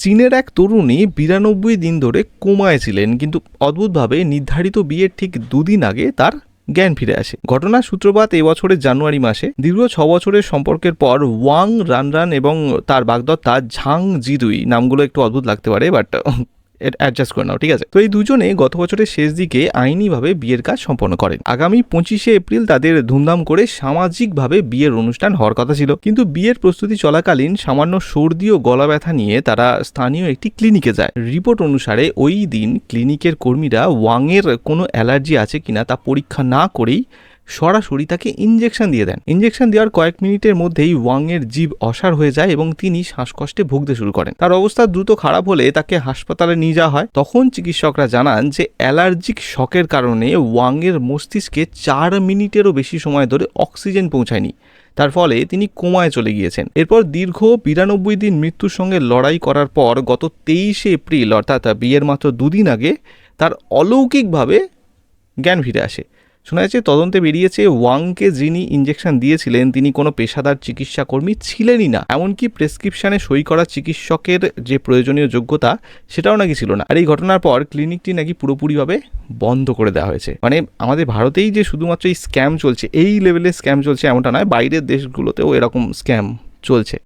চীনের এক তরুণী 92 দিন ধরে কোমায় ছিলেন, কিন্তু অদ্ভুতভাবে নির্ধারিত বিয়ের ঠিক দুদিন আগে তার জ্ঞান ফিরে আসে। ঘটনার সূত্রপাত এবছরের জানুয়ারি মাসে। দীর্ঘ 6 বছরের সম্পর্কের পর ওয়াং রানরান এবং তার বাগদত্তা ঝাং জিদুই, নামগুলো একটু অদ্ভুত লাগতে পারে বাট অ্যাডজাস্ট করে নাও, ঠিক আছে। তো এই দুজনে গত বছরের শেষ দিকে আইনিভাবে বিয়ের কাজ সম্পন্ন করেন। আগামী 25শে এপ্রিল তাদের ধুমধাম করে সামাজিকভাবে বিয়ের অনুষ্ঠান হওয়ার কথা ছিল, কিন্তু বিয়ের প্রস্তুতি চলাকালীন সামান্য সর্দি ও গলা ব্যথা নিয়ে তারা স্থানীয় একটি ক্লিনিকে যায়। রিপোর্ট অনুসারে ওই দিন ক্লিনিকের কর্মীরা ওয়াংয়ের কোনো অ্যালার্জি আছে কিনা তা পরীক্ষা না করেই সরাসরি তাকে ইঞ্জেকশন দিয়ে দেন। ইঞ্জেকশন দেওয়ার কয়েক মিনিটের মধ্যেই ওয়াংয়ের জিভ অসাড় হয়ে যায় এবং তিনি শ্বাসকষ্টে ভুগতে শুরু করেন। তার অবস্থা দ্রুত খারাপ হলে তাকে হাসপাতালে নিয়ে যাওয়া হয়। তখন চিকিৎসকরা জানান যে অ্যালার্জিক শকের কারণে ওয়াংয়ের মস্তিষ্কে 4 মিনিটেরও বেশি সময় ধরে অক্সিজেন পৌঁছায়নি। তার ফলে তিনি কোমায় চলে গিয়েছেন। এরপর দীর্ঘ 92 দিন মৃত্যুর সঙ্গে লড়াই করার পর গত 23শে এপ্রিল, অর্থাৎ বিয়ের মাত্র দুদিন আগে, তার অলৌকিকভাবে জ্ঞান ফিরে আসে। শোনা যাচ্ছে তদন্তে বেরিয়েছে ওয়াংকে যিনি ইঞ্জেকশন দিয়েছিলেন তিনি কোনো পেশাদার চিকিৎসা কর্মী ছিলেনই না। এমনকি প্রেসক্রিপশনে সই করা চিকিৎসকের যে প্রয়োজনীয় যোগ্যতা সেটাও নাকি ছিল না। আর এই ঘটনার পর ক্লিনিকটি নাকি পুরোপুরিভাবে বন্ধ করে দেওয়া হয়েছে। মানে আমাদের ভারতেই যে শুধুমাত্র এই স্ক্যাম চলছে, এই লেভেলের স্ক্যাম চলছে এমনটা নয়, বাইরের দেশগুলোতেও এরকম স্ক্যাম চলছে।